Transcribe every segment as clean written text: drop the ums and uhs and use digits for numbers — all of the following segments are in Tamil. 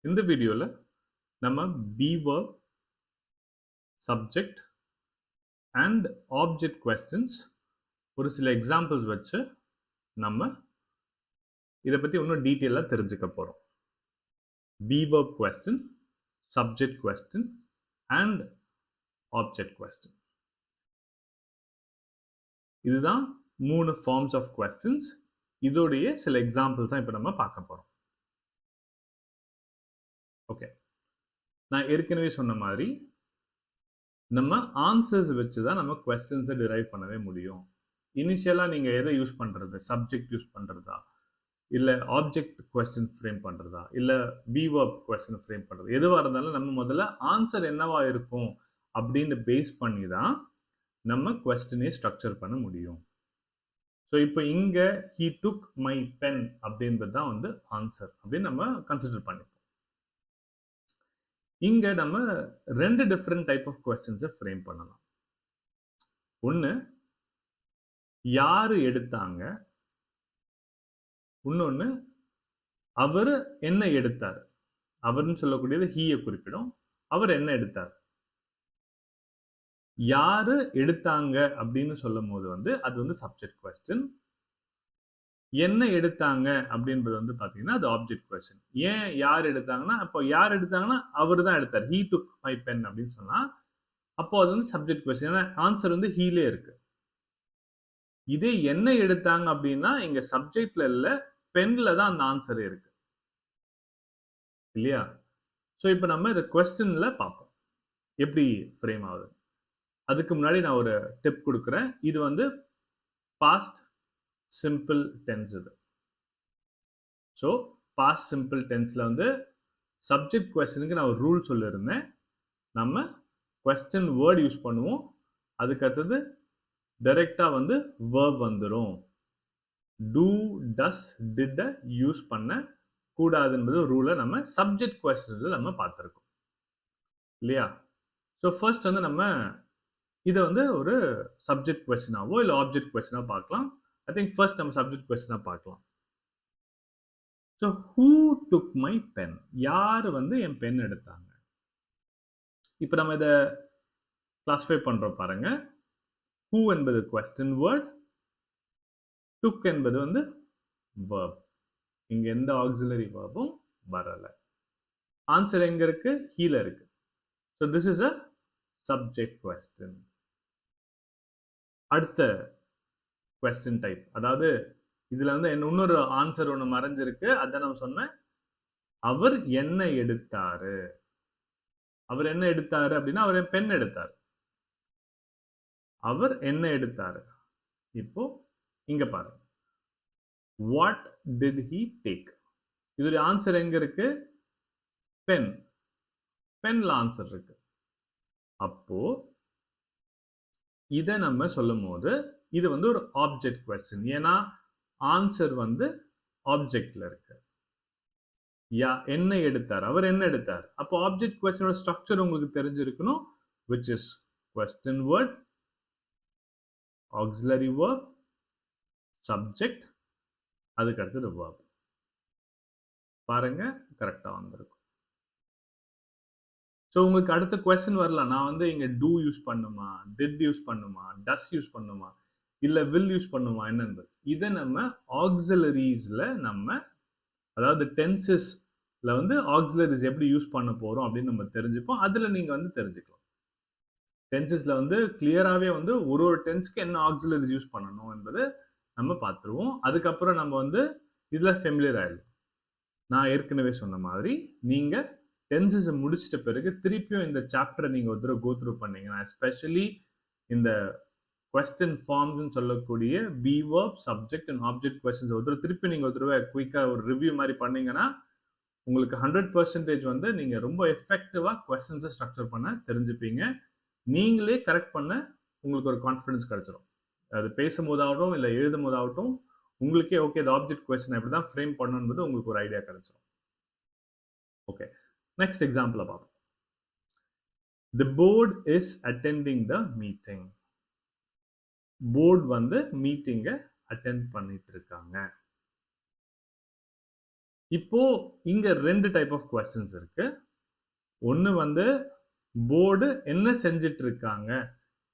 இந்த வீடியோல நம்ம be verb, subject and object questions ஒரு சில எக்ஸாம்பிள்ஸ் வச்சு நம்ம இதை பற்றி இன்னும் டீட்டெயிலாக தெரிஞ்சுக்க போகிறோம். be verb question, subject question and object question. இதுதான் 3 ஃபார்ம்ஸ் ஆஃப் கொஸ்டின்ஸ். இதோடைய சில எக்ஸாம்பிள்ஸ் தான் இப்போ நம்ம பார்க்க போகிறோம். ஓகே, நான் ஏற்கனவே சொன்ன மாதிரி நம்ம ஆன்சர்ஸ் வச்சு தான் நம்ம கொஸ்டின்ஸை டிரைவ் பண்ணவே முடியும். இனிஷியலாக நீங்கள் எதை யூஸ் பண்ணுறது, சப்ஜெக்ட் யூஸ் பண்ணுறதா, இல்லை ஆப்ஜெக்ட் கொஸ்டின் ஃப்ரேம் பண்ணுறதா, இல்லை be verb கொஸ்டின் ஃப்ரேம் பண்ணுறது, எதுவாக இருந்தாலும் நம்ம முதல்ல ஆன்சர் என்னவா இருக்கும் அப்படின்னு பேஸ் பண்ணி தான் நம்ம கொஸ்டினே ஸ்ட்ரக்சர் பண்ண முடியும். ஸோ இப்போ இங்கே he took my pen அப்படின்றது தான் வந்து ஆன்சர் அப்படின்னு நம்ம கன்சிடர் பண்ணிப்போம். இங்கே நம்ம 2 டிஃப்ரெண்ட் டைப் ஆஃப் கொஸ்டின்ஸை ஃப்ரேம் பண்ணலாம். ஒன்று யாரு எடுத்தாங்க, இன்னொன்று அவர் என்ன எடுத்தார். அவர்னு சொல்லக்கூடியது ஹீயை குறிப்பிடும். அவர் என்ன எடுத்தார். யாரு எடுத்தாங்க அப்படின்னு சொல்லும் போது வந்து அது வந்து சப்ஜெக்ட் கொஸ்டின். என்ன எடுத்தாங்க அப்படின்றது வந்து பார்த்தீங்கன்னா அது ஆப்ஜெக்ட் கொஸ்டின். ஏன் யார் எடுத்தாங்கன்னா, அப்போ யார் எடுத்தாங்கன்னா அவர் தான் எடுத்தார். he took my pen அப்படின்னு சொன்னா அப்போ அது வந்து சப்ஜெக்ட் கொஸ்டின். ஏன்னா ஆன்சர் வந்து ஹீலே இருக்கு. இதே என்ன எடுத்தாங்க அப்படின்னா இங்க சப்ஜெக்ட்ல இல்ல, பென்ல தான் அந்த ஆன்சர் இருக்கு இல்லையா? ஸோ இப்போ நம்ம இதை கொஸ்டின்ல பார்ப்போம் எப்படி ஃப்ரேம் ஆகுது. அதுக்கு முன்னாடி நான் ஒரு டிப் கொடுக்குறேன். இது வந்து பாஸ்ட் சிம்பிள் டென்ஸ். இது ஸோ பாஸ்ட் சிம்பிள் டென்ஸ்ல வந்து சப்ஜெக்ட் கொஸ்டினுக்கு நான் ஒரு ரூல் சொல்லியிருந்தேன். நம்ம கொஸ்டின் வேர்ட் யூஸ் பண்ணுவோம், அதுக்கு அடுத்தது டைரக்டா வந்து verb வந்துடும். do, does, did யூஸ் பண்ண கூடாதுன்றது ரூலை நம்ம சப்ஜெக்ட் கொஸ்டின்ல நம்ம பார்த்துருக்கோம் இல்லையா? ஸோ ஃபர்ஸ்ட் வந்து நம்ம இதை வந்து ஒரு சப்ஜெக்ட் கொஸ்டினாவோ இல்லை ஆப்ஜெக்ட் கொஸ்டினாக பார்க்கலாம். ஐ திங்க் ஃபர்ஸ்ட் நம்ம சப்ஜெக்ட் கொஸ்டினாக பார்க்கலாம். So who took my pen, யார் வந்து என் பென் எடுத்தாங்க. இப்போ நம்ம இதை கிளாஸிஃபை பண்ணுறோம் பாருங்க. ஹூ என்பது கொஸ்டின் வேர்ட், டுக் என்பது வந்து verb. இங்க எந்த ஆக்சிலரி வேர்பும் வரல. ஆன்சர் எங்க இருக்கு, ஹீல இருக்கு. So this is a subject question. அடுத்த கொஸ்டின் டைப், அதாவது இதுல வந்து இன்னொரு ஆன்சர் ஒன்று மறைஞ்சிருக்கு. அதான் நம்ம சொன்னேன், அவர் என்ன எடுத்தாரு. அவர் என்ன எடுத்தாரு அப்படின்னா அவர் பென் எடுத்தார். அவர் என்ன எடுத்தாரு. இப்போ இங்க பாருங்க, வாட் டிட் ஹி டேக். இதோட ஆன்சர் எங்க இருக்கு, பென். பென்ல ஆன்சர் இருக்கு. அப்போ இதை நம்ம சொல்லும் போது இது வந்து ஒரு ஆப்ஜெக்ட் கொஸ்டின். ஏன்னா ஆன்சர் வந்து ஆப்ஜெக்ட்ல இருக்கு. என்ன எடுத்தார், அவர் என்ன எடுத்தார். அப்போ ஆப்ஜெக்ட் கொஸ்டினோட ஸ்ட்ரக்சர் உங்களுக்கு தெரிஞ்சிருக்கணும். which is question word, auxiliary verb, subject, அதுக்கு அடுத்தது verb. பாருங்க கரெக்டா வந்திருக்கும். ஸோ உங்களுக்கு அடுத்த கொஸ்டின் வரலாம், நான் வந்து இங்க do யூஸ் பண்ணுமா, did யூஸ் பண்ணுமா, does யூஸ் பண்ணுமா, இல்ல will யூஸ் பண்ணுமா என்னன்னு. இதை நம்ம ஆக்சிலரிஸ்ல நம்ம, அதாவது டென்சஸ்ல வந்து ஆக்சிலரிஸ் எப்படி யூஸ் பண்ண போறோம் அப்படின்னு நம்ம தெரிஞ்சுப்போம். அதுல நீங்க வந்து தெரிஞ்சுக்கலாம். டென்சஸ்ல வந்து கிளியராகவே வந்து ஒரு டென்ஸ்க்கு என்ன ஆக்சிலரிஸ் யூஸ் பண்ணணும் என்பதை நம்ம பார்த்துருவோம். அதுக்கப்புறம் நம்ம வந்து இதுல ஃபெமிலியர் ஆயிடும். நான் ஏற்கனவே சொன்ன மாதிரி நீங்க டென்சஸை முடிச்சிட்ட பிறகு திருப்பியும் இந்த சாப்டரை நீங்க ஒரு தடவை கோ த்ரூ பண்ணீங்கன்னா, எஸ்பெஷலி இந்த கொஸ்டின் ஃபார்ம்ஸ்னு சொல்லக்கூடிய be verb, subject and object questions ஒரு தடவை திருப்பி நீங்க ஒரு தடவை குயிக்கா ஒரு ரிவ்யூ மாதிரி பண்ணீங்கன்னா உங்களுக்கு 100% வந்து நீங்க ரொம்ப எஃபெக்டிவா கொஸ்டின்ஸை ஸ்ட்ரக்சர் பண்ண தெரிஞ்சுப்பீங்க. நீங்களே கரெக்ட் பண்ண உங்களுக்கு ஒரு கான்ஃபிடன்ஸ் கிடைச்சிடும். அது பேசும்போதாகட்டும் இல்லை எழுதும் போதாகட்டும் உங்களுக்கே ஓகே இந்த ஆப்ஜெக்ட் கொஸ்டின் எப்படி தான் ஃப்ரேம் பண்ணணுன்றது உங்களுக்கு ஒரு ஐடியா கிடைச்சிடும். ஓகே, நெக்ஸ்ட் எக்ஸாம்பிளை பார்ப்போம். The board is attending the meeting. Board வந்து மீட்டிங்கை அட்டெண்ட் பண்ணிட்டு இருக்காங்க. இப்போ இங்க 2 டைப் ஆஃப் கொஸ்டின்ஸ் இருக்கு. ஒண்ணு வந்து போர்டு என்ன செஞ்சுட்டு இருக்காங்க,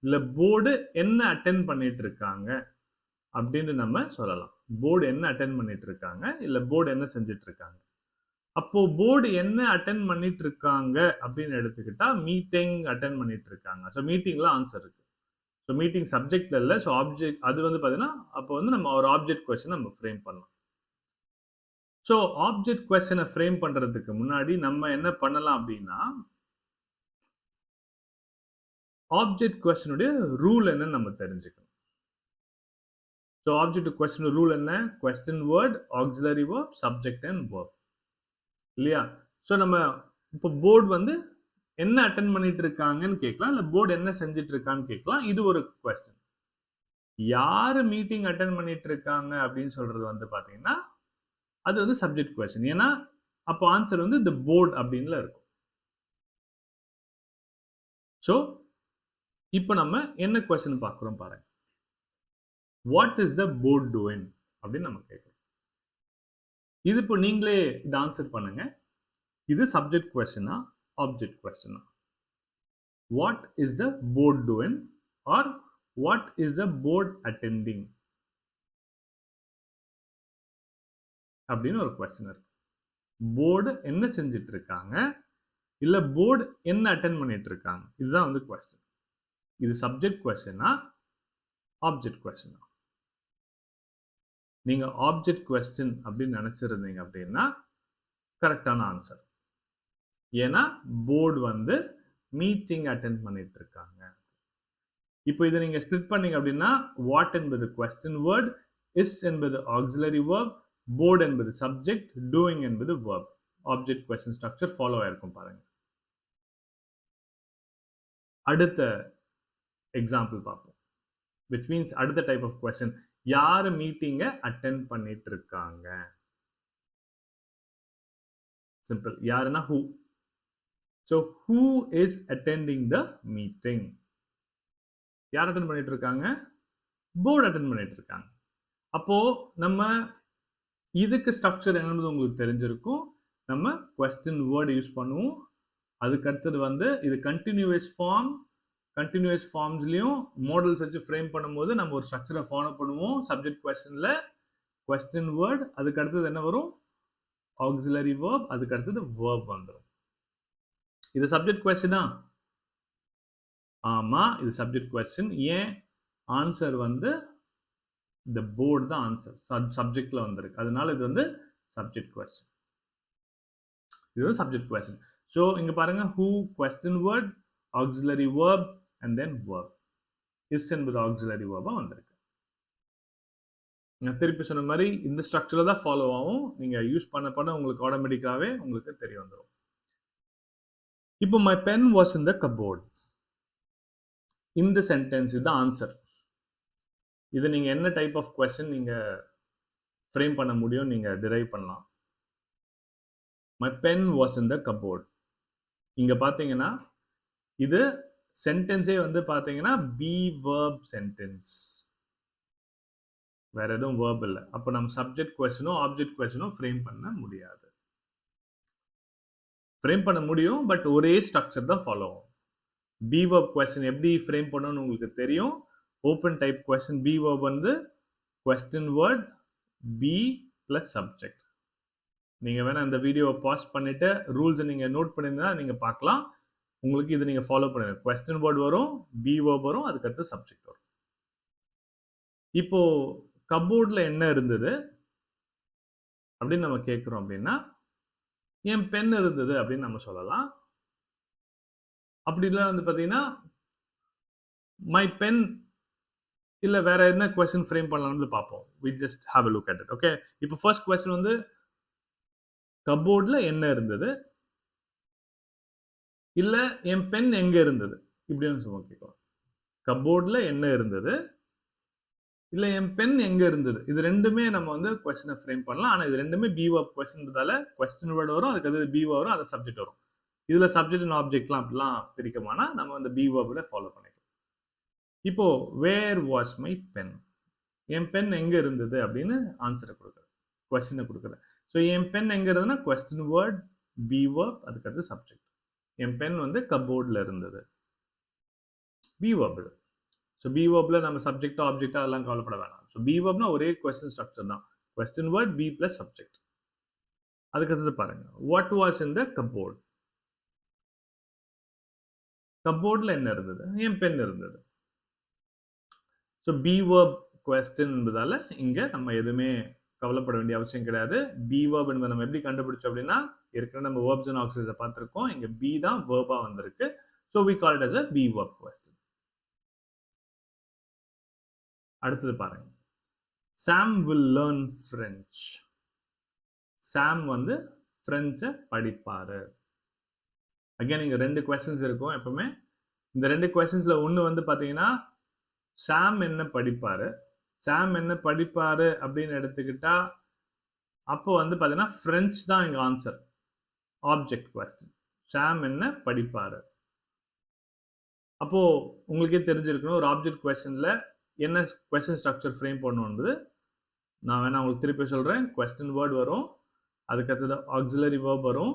இல்ல போர்டு என்ன அட்டெண்ட் பண்ணிட்டு இருக்காங்க அப்படின்னு நம்ம சொல்லலாம். போர்டு என்ன அட்டெண்ட் பண்ணிட்டு இருக்காங்க, இல்ல போர்டு என்ன செஞ்சுட்டு இருக்காங்க. அப்போ போர்டு என்ன அட்டெண்ட் பண்ணிட்டு இருக்காங்க அப்படின்னு எடுத்துக்கிட்டா மீட்டிங் அட்டெண்ட் பண்ணிட்டு இருக்காங்க. ஸோ மீட்டிங்ல ஆன்சர் இருக்கு. ஸோ மீட்டிங் சப்ஜெக்ட்ல இல்லை. ஸோ ஆப்ஜெக்ட் அது வந்து பார்த்தீங்கன்னா அப்போ வந்து நம்ம ஒரு ஆப்ஜெக்ட் கொஸ்டின் நம்ம ஃப்ரேம் பண்ணலாம். ஸோ ஆப்ஜெக்ட் கொஸ்டினை ஃப்ரேம் பண்றதுக்கு முன்னாடி நம்ம என்ன பண்ணலாம் அப்படின்னா ஆப்ஜெக்ட் கொஸ்டினுடைய ரூல் என்னன்னு நம்ம தெரிஞ்சுக்கணும். ஸோ ஆப்ஜெக்ட் கொஸ்டின் ரூல் என்ன? Question word, auxiliary verb, subject and verb இல்லையா? ஸோ நம்ம இப்போ போர்டு வந்து என்ன அட்டெண்ட் பண்ணிட்டு இருக்காங்கன்னு கேட்கலாம், இல்லை போர்டு என்ன செஞ்சுட்டு இருக்கான்னு கேட்கலாம். இது ஒரு கொஸ்டின். யாரு மீட்டிங் அட்டெண்ட் பண்ணிட்டு இருக்காங்க அப்படின்னு சொல்றது வந்து பாத்தீங்கன்னா அது வந்து சப்ஜெக்ட் கொஸ்டின். ஏன்னா அப்போ ஆன்சர் வந்து தி போர்ட் அப்படின்ல இருக்கும். ஸோ இப்போ நம்ம என்ன கொஸ்டின் பார்க்குறோம் பாருங்க. What is the board doing அப்படின்னு நம்ம கேட்குறோம். இது இப்போ நீங்களே இது ஆன்சர் பண்ணுங்க. இது சப்ஜெக்ட் கொஸ்டினா ஆப்ஜெக்ட் கொஸ்டினா? What is the board doing or what is the board attending அப்படின்னு ஒரு கொஸ்டின் இருக்கு. போர்டு என்ன செஞ்சுட்டு இருக்காங்க, இல்ல போர்டு என்ன அட்டெண்ட் பண்ணிட்டு இருக்காங்க, இதுதான் வந்து கொஸ்டின். இது சப்ஜெக்ட் கொஸ்டினா ஆப்ஜெக்ட் கொஸ்டினா? நீங்க ஆப்ஜெக்ட் கொஸ்டின் அப்படின்னு நினைச்சிருந்தீங்க அப்படின்னா கரெக்டான ஆன்சர். ஏன்னா போர்டு வந்து மீட்டிங் அட்டெண்ட் பண்ணிட்டு இருக்காங்க. இப்போ இதை நீங்க ஸ்பிளிட் பண்ணீங்க அப்படின்னா வாட் என்பது கொஸ்டின் வேர்ட், இஸ் என்பது ஆக்ஸிலரி வேர்ப், போர்டு என்பது சப்ஜெக்ட், டூயிங் என்பது verb. Object question structure follow ஆயிருக்கும் பாருங்க. அடுத்த எக்ஸாம்பிள் பார்ப்போம். விச் மீன்ஸ் அடுத்த டைப் ஆஃப் கொஸ்டின், யாரு மீட்டிங்கை அட்டெண்ட் பண்ணிட்டு இருக்காங்க? சிம்பிள். யாருன்னா who. So who is attending the meeting? யார் அட்டெண்ட் பண்ணிட்டு இருக்காங்க? போர்டு அட்டெண்ட் பண்ணிட்டு இருக்காங்க. அப்போ நம்ம இதுக்கு ஸ்ட்ரக்சர் என்னன்னு உங்களுக்கு தெரிஞ்சிருக்கும். நம்ம கொஸ்டின் வேர்டு யூஸ் பண்ணுவோம். அதுக்கு அடுத்தது வந்து இது கண்டினியூஸ் ஃபார்ம். கண்டினியூஸ் ஃபார்ம்ஸ்லையும் மாடல்ஸ் வச்சு ஃப்ரேம் பண்ணும்போது நம்ம ஒரு ஸ்ட்ரக்சரை ஃபாலோ பண்ணுவோம். சப்ஜெக்ட் கொஸ்டின்ல கொஸ்டின் வேர்ட், அதுக்கு அடுத்தது என்ன வரும்? ஆக்ஸிலரி வேர்ப், அதுக்கு அடுத்தது வேர்ப் வந்துடும். இது சப்ஜெக்ட் கொஸ்டினா? ஆமா, இது சப்ஜெக்ட் கொஸ்டின். ஏன்? ஆன்சர் வந்து இந்த போர்டு தான் ஆன்சர். சப்ஜெக்ட்ல வந்திருக்கு. அதனால இது வந்து சப்ஜெக்ட் கொஸ்டின். இது வந்து சப்ஜெக்ட் கொஸ்டின். ஸோ இங்க பாருங்க, who question word, auxiliary verb and then verb. Is என்பது ஆக்ஸிலரி வேர்பா வந்திருக்கு. நான் திருப்பி சொன்ன மாதிரி இந்த ஸ்ட்ரக்சர்ல தான் ஃபாலோ ஆகும். நீங்க யூஸ் பண்ண உங்களுக்கு ஆட்டோமேட்டிக்காவே உங்களுக்கு தெரிய வந்துடும். இப்போ my pen was in the cupboard. இந்த சென்டென்ஸ் இது ஆன்சர். இது நீங்க என்ன டைப் ஆஃப் கொஸ்டின் நீங்க ஃப்ரேம் பண்ண முடியும், நீங்க டிரைவ் பண்ணலாம். My pen was in the cupboard. இங்க பாத்தீங்கன்னா இது சென்டென்ஸே வந்து பாத்தீங்கன்னா பி வேர்ப் சென்டென்ஸ். வேற எதுவும் வேர்ப் இல்லை. அப்போ நம்ம சப்ஜெக்ட் கொஸ்டினோ ஆப்ஜெக்ட் கொஸ்டினோ ஃப்ரேம் பண்ண முடியாது. ஃப்ரேம் பண்ண முடியும், பட் ஒரே ஸ்ட்ரக்சர் தான் ஃபாலோ ஆகும். பி வேர்ப் கொஸ்டின் எப்படி ஃப்ரேம் பண்ணணும்னு உங்களுக்கு தெரியும். Open type question be verb வந்து question word be plus subject. நீங்க வேணா இந்த வீடியோவை பாஸ் பண்ணிட்டு ரூல்ஸை நீங்க நோட் பண்ணியிருந்தா நீங்க பார்க்கலாம். உங்களுக்கு இது நீங்க ஃபாலோ பண்ணுங்க. கொஸ்டின் வேர்ட் வரும், பி வேர்ப் வரும், அதுக்கடுத்து சப்ஜெக்ட் வரும். இப்போ கபோர்ட்ல என்ன இருந்தது அப்படின்னு நம்ம கேட்கிறோம் அப்படின்னா என் பென் இருந்தது அப்படின்னு நம்ம சொல்லலாம். அப்படி இல்லை வந்து பார்த்தீங்கன்னா மை பென் இல்லை வேற என்ன கொஸ்டின் ஃப்ரேம் பண்ணலாம்னு பார்ப்போம். We just have a look at it. Okay, இப்போ ஃபர்ஸ்ட் கொஸ்டின் வந்து கபோர்ட்ல என்ன இருந்தது, இல்ல என் பென் எங்க இருந்தது இப்படின்னு சொல்லுவோம். கேட்கலாம். கபோர்ட்ல என்ன இருந்தது, இல்ல என் பென் எங்க இருந்தது, இது ரெண்டுமே நம்ம வந்து கொஸ்டினை ஃப்ரேம் பண்ணலாம். ஆனா இது ரெண்டுமே பி வேர்ப் கொஸ்டின்றதால கொஸ்டின் வேர்டு வரும், அதுக்கு அது பி வரும், அது சப்ஜெக்ட் வரும். இதுல சப்ஜெக்ட் அண்ட் ஆப்ஜெக்ட்லாம் அப்படிலாம் பிரிக்கமானா நம்ம அந்த பி வேர்ப்ல ஃபாலோ பண்ணிக்கலாம். இப்போ வேர் வாஸ் மை பென், என் பென் எங்க இருந்தது அப்படின்னு ஆன்சரை கொடுக்குறேன், கொஸ்டினை கொடுக்குறேன். ஸோ என் பென் எங்கே இருந்ததுன்னா கொஸ்டின் வேர்ட், பி வேர்ப், அதுக்கடுத்து சப்ஜெக்ட். என் பென் வந்து கப்போர்டில் இருந்தது. பி வேர்ப் இது. ஸோ பி வேர்பில் நம்ம சப்ஜெக்டா ஆப்ஜெக்டா அதெல்லாம் கவலைப்பட வேணாம். ஸோ பி வேர்ப்னா ஒரே கொஸ்டின் ஸ்ட்ரக்சர் தான். Question word, be plus subject. அதுக்கடுத்து பாருங்க, what was in the cupboard. கப்போர்டில் என்ன இருந்தது? என் பென் இருந்தது. ஸோ பி வேர்ப் கொஸ்டின் என்பதால இங்கே நம்ம எதுவுமே கவலைப்பட வேண்டிய அவசியம் கிடையாது. பி வேர்ப் என்பதை நம்ம எப்படி கண்டுபிடிச்சோம் அப்படின்னா, ஏற்கனவே நம்ம வேர்ப்ஸ் அண்ட் ஆக்சிலரிஸை பார்த்துருக்கோம். இங்கே பி தான் வேர்பா வந்திருக்கு. So we call it as a be verb question. அடுத்தது பாருங்க, Sam will learn French. Sam வந்து ஃப்ரெஞ்சை படிப்பாரு. அகைன் இங்க 2 கொஸ்டின்ஸ் இருக்கும் எப்பவுமே. இந்த 2 கொஸ்டின்ஸ்ல ஒன்று வந்து பார்த்தீங்கன்னா, சாம் என்ன படிப்பாரு, சாம் என்ன படிப்பாரு அப்படின்னு எடுத்துக்கிட்டா, அப்போ வந்து பார்த்தீங்கன்னா ஃப்ரெஞ்ச் தான் இங்கே ஆன்சர். Object question. சாம் என்ன படிப்பாரு. அப்போ உங்களுக்கே தெரிஞ்சிருக்கணும், ஒரு ஆப்ஜெக்ட் கொஸ்டின்ல என்ன கொஸ்டின் ஸ்ட்ரக்சர் ஃப்ரேம் பண்ணணுன்றது. நான் வேணா உங்களுக்கு திருப்பி சொல்றேன். கொஸ்டின் வேர்ட் வரும், அதுக்கடுத்தது ஆக்சிலரி வேர்ப் வரும்,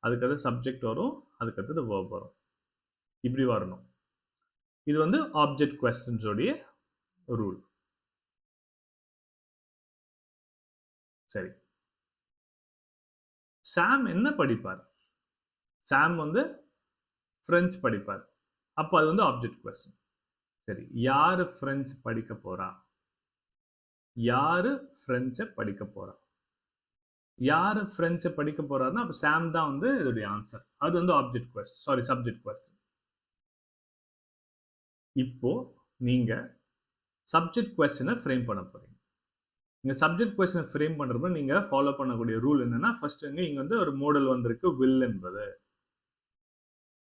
அதுக்கடுத்து சப்ஜெக்ட் வரும், அதுக்கடுத்தது வேர்ப் வரும். இப்படி வரணும். இது வந்து ஆப்ஜெக்ட் கொஸ்டின்ஸோடைய ரூல். சரி, சாம் என்ன படிப்பார்? சாம் வந்து பிரெஞ்சு படிப்பார். அப்போ அது வந்து ஆப்ஜெக்ட் கொஸ்டின். சரி, யாரு பிரெஞ்சு படிக்க போறா? யாரு பிரெஞ்சை படிக்க போறா? யாரு பிரெஞ்சை படிக்க போறாருன்னா அப்போ சாம் தான் வந்து இதோடைய ஆன்சர். அது வந்து object question, sorry subject question. இப்போ நீங்க சப்ஜெக்ட் கொஸ்டினை ஃப்ரேம் பண்ண போறீங்க. நீங்க சப்ஜெக்ட் கொஸ்டினை ஃப்ரேம் பண்றப்ப நீங்க ஃபாலோ பண்ணக்கூடிய ரூல் என்னன்னா, ஃபர்ஸ்ட் இங்க வந்து ஒரு மாடல் வந்திருக்கு, வில் என்பது.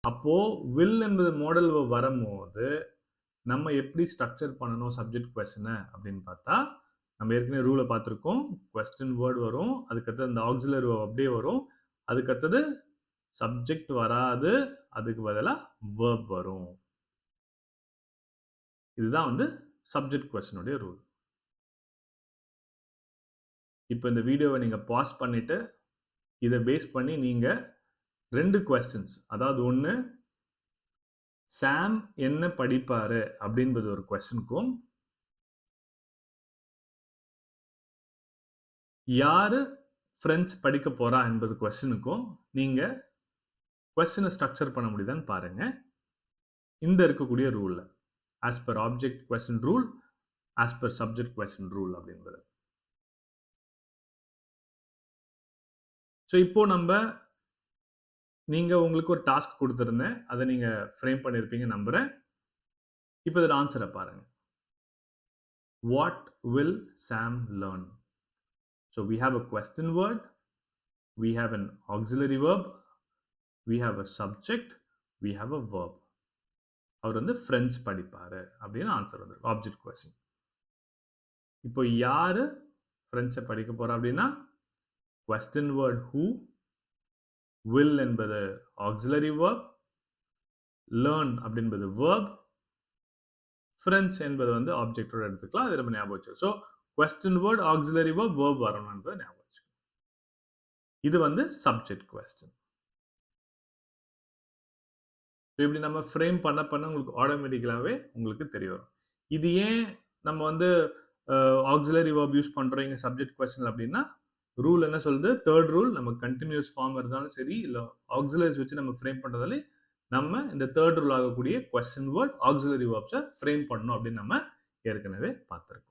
அப்போ வில் என்பது மாடல் வரும்போது நம்ம எப்படி ஸ்ட்ரக்சர் பண்ணணும் சப்ஜெக்ட் கொஸ்டினை அப்படின்னு பார்த்தா, நம்ம ஏற்கனவே ரூலை பார்த்துருக்கோம். கொஸ்டின் வேர்ட் வரும், அதுக்கடுத்து அந்த ஆக்சிலரி அப்படியே வரும், அதுக்கடுத்தது சப்ஜெக்ட் வராது, அதுக்கு பதிலாக வேர்ப் வரும். இதுதான் வந்து சப்ஜெக்ட் கொஸ்டினுடைய ரூல். இப்போ இந்த வீடியோவை நீங்க பாஸ் பண்ணிட்டு இதை பேஸ் பண்ணி நீங்க 2 கொஸ்டின்ஸ், அதாவது ஒன்று சாம் என்ன படிப்பாரு அப்படின்றது ஒரு கொஸ்டினுக்கும், யாரு பிரெஞ்சு படிக்க போறா என்பது கொஸ்டினுக்கும் நீங்க கொஸ்டினை ஸ்ட்ரக்சர் பண்ண முடியுதான்னு பாருங்க. இந்த இருக்கக்கூடிய ரூல்ல as per object question rule, as per subject question rule அப்படின்றது. ஸோ இப்போ நீங்க உங்களுக்கு ஒரு டாஸ்க் கொடுத்துருந்தேன், அதை நீங்க ஃப்ரேம் பண்ணியிருப்பீங்க நம்புறேன். இப்போ இதோட ஆன்சரை பாருங்க. What will Sam learn? So we have a question word, we have an auxiliary verb, we have a subject, we have a verb. அவர் வந்து ஃப்ரெஞ்ச் படிப்பாரு அப்படின்னு ஆன்சர் வந்து ஆப்ஜெக்ட் கொஸ்டின். இப்போ யாரு ஃப்ரெஞ்சை படிக்க போறா அப்படின்னா, கொஸ்டின் வேர்ட் who, will என்பது auxiliary verb, learn அப்படின்றது verb, ஃப்ரெஞ்ச் என்பது வந்து ஆப்ஜெக்டோட எடுத்துக்கலாம். அது நம்ம ஞாபகம் வச்சுக்கணும். So question word, auxiliary verb, verb வரணும்ன்றதை ஞாபகம் வச்சுக்கணும். இது வந்து சப்ஜெக்ட் கொஸ்டின். இப்படி நம்ம ஃப்ரேம் பண்ண உங்களுக்கு ஆட்டோமேட்டிக்கலாகவே உங்களுக்கு தெரிய வரும். இது ஏன் நம்ம வந்து ஆக்சிலரி வேர்ப் யூஸ் பண்ணுறோம் இங்கே சப்ஜெக்ட் கொஸ்டின் அப்படின்னா, ரூல் என்ன சொல்லுது? தேர்ட் ரூல், நம்ம கண்டினியூஸ் ஃபார்ம் இருந்தாலும் சரி, இல்லை ஆக்சிலரிஸ் வச்சு நம்ம ஃப்ரேம் பண்ணுறதாலே நம்ம இந்த தேர்ட் ரூல் ஆகக்கூடிய கொஸ்டின் வேர்ட், ஆக்சிலரி வேர்ப்ஸை ஃப்ரேம் பண்ணணும் அப்படின்னு நம்ம ஏற்கனவே பார்த்துருக்கோம்.